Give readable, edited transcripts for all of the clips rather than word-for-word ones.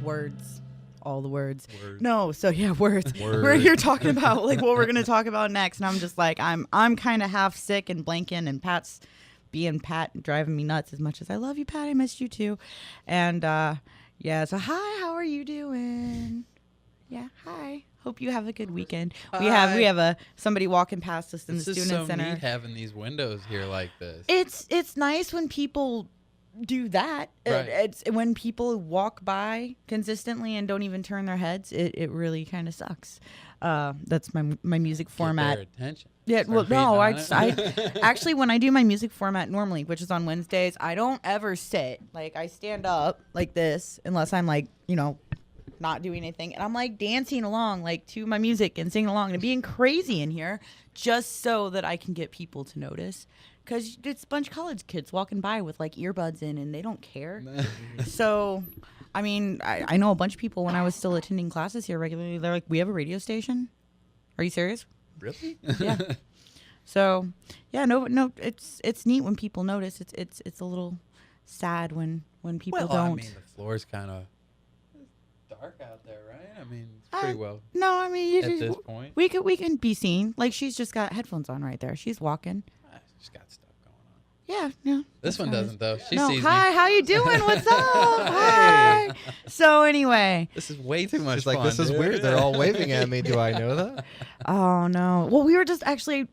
Words. All the words. Words. No, so yeah, words. We're here talking about like what we're gonna talk about next, and I'm just like I'm kind of half sick and blanking, and Pat's being Pat and driving me nuts as much as I love you, Pat. I missed you too, and yeah. So hi, how are you doing? Yeah, hi. Hope you have a good weekend. We have somebody walking past us in the student center. It's so neat having these windows here like this. It's nice when people do that. Right. It's when people walk by consistently and don't even turn their heads. It really kind of sucks. That's my music format. Get their attention. Yeah, Start well, no, beating I actually when I do my music format normally, which is on Wednesdays, I don't ever sit. Like I stand up like this unless I'm like, not doing anything, and I'm like dancing along like to my music and singing along and being crazy in here just so that I can get people to notice, because it's a bunch of college kids walking by with like earbuds in and they don't care. So I mean, I know a bunch of people when I was still attending classes here regularly, they're like, we have a radio station. Are you serious? Really? Yeah. So yeah, no, it's neat when people notice. It's a little sad when people don't. I mean, the floor's kind of dark out there, right? I mean, it's pretty well. No, I mean, at this point, we can be seen. Like she's just got headphones on right there. She's walking. She's got stuff going on. Yeah. This one doesn't though. She no, sees hi, me. how you doing? What's up? Hi. So anyway, This is way too much She's fun. like, this is dude. weird. They're all waving at me. Do I know that? oh no. Well, we were just actually.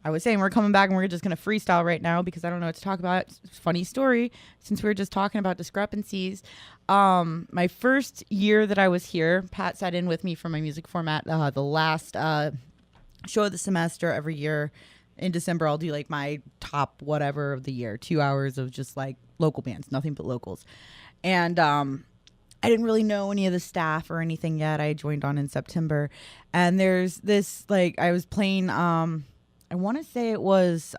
I was saying we're coming back and we're just going to freestyle right now because I don't know what to talk about. Funny story, since we were just talking about discrepancies. My first year that I was here, Pat sat in with me for my music format. The last show of the semester every year in December, I'll do like my top whatever of the year, 2 hours of just like local bands, nothing but locals. And I didn't really know any of the staff or anything yet. I joined on in September. And there's this, like, I was playing... I want to say it was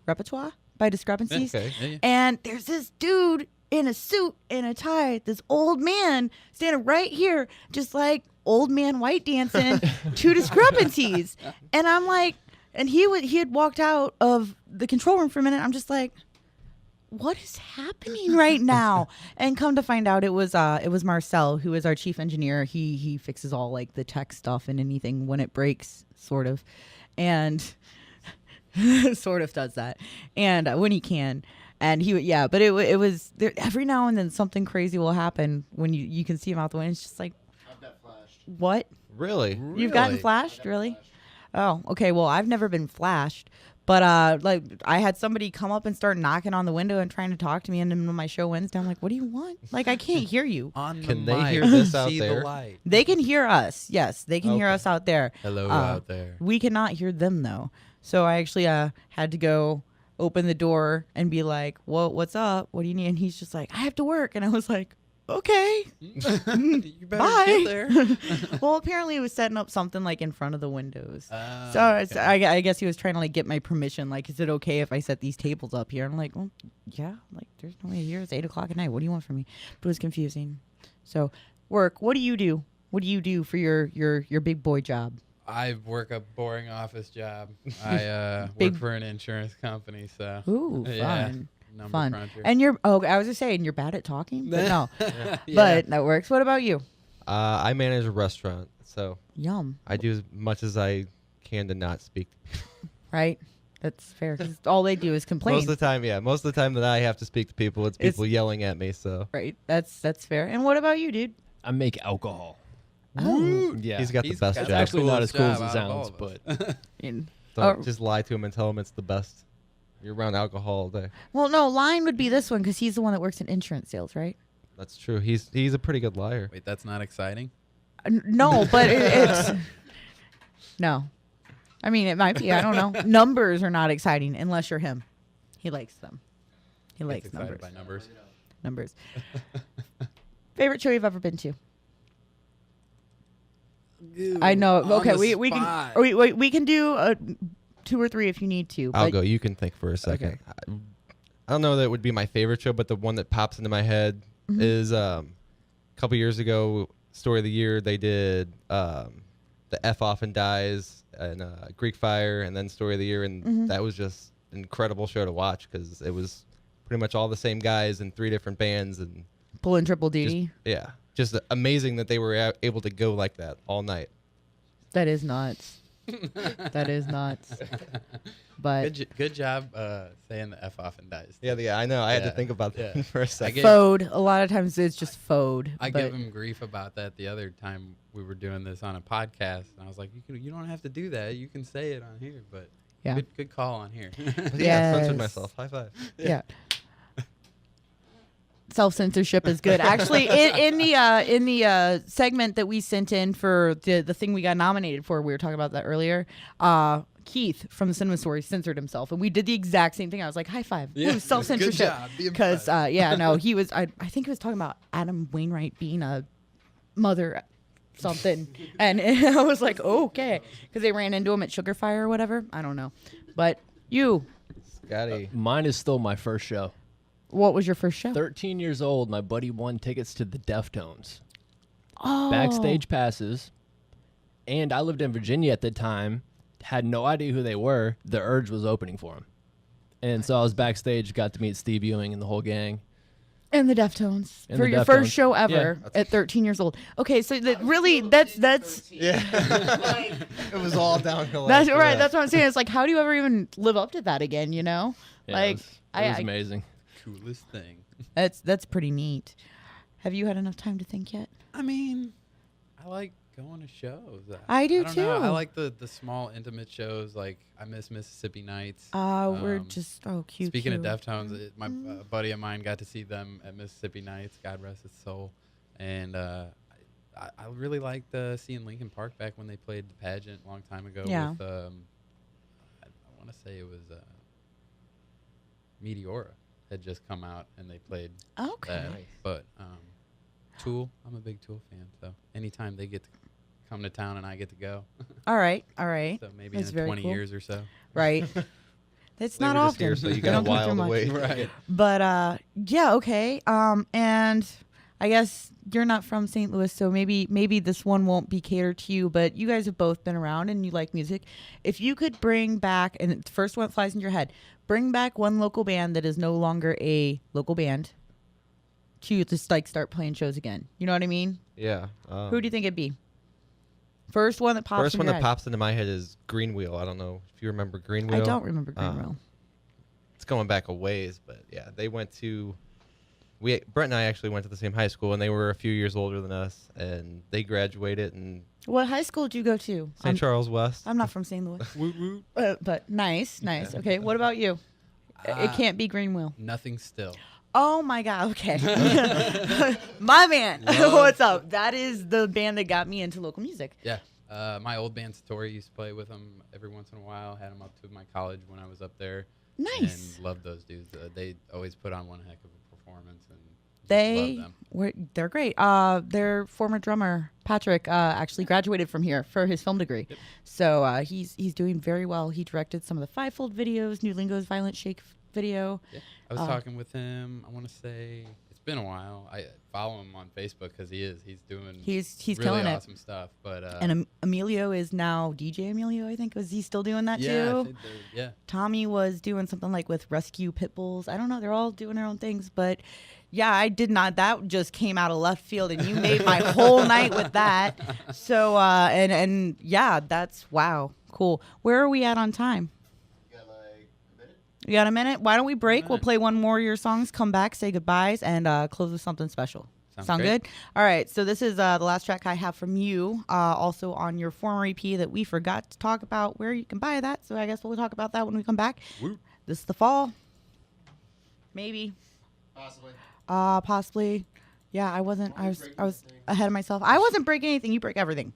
Repertoire by Discrepancies. Okay. Yeah. And there's this dude in a suit and a tie, this old man standing right here, just like old man white dancing to Discrepancies. And I'm like, and he had walked out of the control room for a minute. I'm just like, what is happening right now? And come to find out, it was Marcel, who is our chief engineer. He fixes all like the tech stuff and anything when it breaks, sort of. And sort of does that, and when he can, and but it was there, every now and then something crazy will happen when you can see him out the window. It's just like, I've got flashed. what? Really? You've gotten flashed, really? Oh, okay. Well, I've never been flashed, but like I had somebody come up and start knocking on the window and trying to talk to me, and then when my show Wednesday, I'm like, what do you want? Like, I can't hear you. On the Can they mic, hear this out see there? The light. They can hear us. Yes, they can hear Okay. us out there. Hello out there. We cannot hear them though. So I actually had to go open the door and be like, what's up? What do you need? And he's just like, I have to work. And I was like, okay. You better Bye. get there. Well, apparently he was setting up something like in front of the windows. So Okay. I guess he was trying to like get my permission. Like, is it okay if I set these tables up here? And I'm like, well, yeah. Like, there's no way here. It's 8 o'clock at night. What do you want from me? But it was confusing. So work. What do you do? What do you do for your big boy job? I work a boring office job. I Big- work for an insurance company, so Ooh, yeah, fun. number Fun. cruncher. And I was just saying you're bad at talking, but no. Yeah. But that works. What about you? I manage a restaurant, so Yum. I do as much as I can to not speak. Right? That's fair. 'Cause all they do is complain. Most of the time, yeah. Most of the time that I have to speak to people, it's people yelling at me. So Right. That's fair. And what about you, dude? I make alcohol. Oh. Yeah. he's got the best got job. actually the not coolest as cool as job it out of all sounds, of us. In- Don't Oh. just lie to him and tell him it's the best. You're around alcohol all day. Well, no, Lion would be this one because he's the one that works in insurance sales, right? That's true. He's a pretty good liar. Wait, that's not exciting. No, but it's no. I mean, it might be. I don't know. Numbers are not exciting unless you're him. He likes them. He Gets likes excited numbers. by numbers. Numbers. Favorite show you've ever been to? I know. Okay, we can. Or we can do 2 or 3 if you need to. I'll but- go. You can think for a second. I don't know that it would be my favorite show, but the one that pops into my head is a couple years ago, Story of the Year. They did the F Off and Dies and Greek Fire, and then Story of the Year, and that was just an incredible show to watch because it was pretty much all the same guys in 3 different bands, and Pulling triple Just, duty. yeah, just amazing that they were able to go like that all night. That is nuts. That is nuts. But Good job saying the F off and dies. Yeah, I know. I had to Yeah, think about that yeah. for a second. fode. A lot of times it's just fode. I but give him grief about that the other time we were doing this on a podcast, and I was like, you don't have to do that. You can say it on here, but Yeah. good call on here. Yeah, censored Yes. myself. High five. yeah. Self-censorship is good. Actually, in the segment that we sent in for the thing we got nominated for, we were talking about that earlier. Keith from the Cinema Story censored himself, and we did the exact same thing. I was like, high five. Yeah. Ooh, self-censorship. Good job. Be Because impressed. he was. I think he was talking about Adam Wainwright being a mother something, and I was like, okay, because they ran into him at Sugar Fire or whatever. I don't know, but you, Scotty. Mine is still my first show. what was your first show? 13 years old, my buddy won tickets to the Deftones. Oh, Backstage passes. And I lived in Virginia at the time, had no idea who they were. The Urge was opening for him. And so I was backstage, got to meet Steve Ewing and the whole gang. And the Deftones And for the your Deftones. first show ever Yeah. at 13 years old. Okay, so that's Yeah. It was all downhill. that's after right. that. That's what I'm saying. It's like, how do you ever even live up to that again? You know, Yeah, like it was I amazing. Coolest thing. that's pretty neat. Have you had enough time to think yet? I mean, I like going to shows. I do don't know. I too. like the small intimate shows. Like I miss Mississippi Nights. We're Um, just cute. Speaking cute. of Deftones, my buddy of mine got to see them at Mississippi Nights. God rest his soul. And I really liked seeing Linkin Park back when they played the pageant a long time ago. Yeah. With I want to say it was Meteora had just come out and they played Okay. that. But Tool, I'm a big Tool fan. So anytime they get to come to town and I get to go, All right. so maybe That's in very 20 cool. years or so. Right. That's We not were just often. here, so you We got a don't come while through to much. wait. Right. But yeah, okay. And I guess you're not from St. Louis, so maybe this one won't be catered to you, but you guys have both been around and you like music. If you could bring back, and the first one that flies in your head, bring back one local band that is no longer a local band to just like start playing shows again. You know what I mean? Yeah. Who do you think it'd be? First one that pops First in one your that head. pops into my head is Green Wheel. I don't know if you remember Green Wheel. I don't remember Green Wheel. It's going back a ways, but yeah, they went to. Brett and I actually went to the same high school, and they were a few years older than us, and they graduated in What high school did you go to? St. Charles West. I'm not from St. Louis. Woot woot. But nice. Okay, what about you? It can't be Green Wheel. Nothing still. Oh my God. Okay. My man. What's up? That is the band that got me into local music. Yeah. My old band Satori used to play with them every once in a while. Had them up to my college when I was up there. Nice. And loved those dudes. They always put on one heck of a performance. And just love them. They're great. Their former drummer, Patrick, actually graduated from here for his film degree. Yep. So he's doing very well. He directed some of the Fivefold videos, New Lingo's Violent Shake video. Yeah. I was talking with him. I want to say it's been a while. I follow him on Facebook because he's doing He's really killing it. awesome stuff. But And Emilio is now DJ Emilio, I think. Was he still doing that yeah, I too? think yeah. Tommy was doing something like with Rescue Pit Bulls. I don't know. They're all doing their own things. But yeah, I did not. That just came out of left field, and you made my whole night with that. So, and yeah, that's wow. Cool. Where are we at on time? You got a minute? Why don't we break? We'll play one more of your songs, come back, say goodbyes, and close with something special. Sound great. good? All right. So this is the last track I have from you, also on your former EP that we forgot to talk about where you can buy that. So I guess we'll talk about that when we come back. Woo. This is the fall. Maybe. Possibly. Yeah, I wasn't. I was ahead of myself. I wasn't breaking anything. You break everything.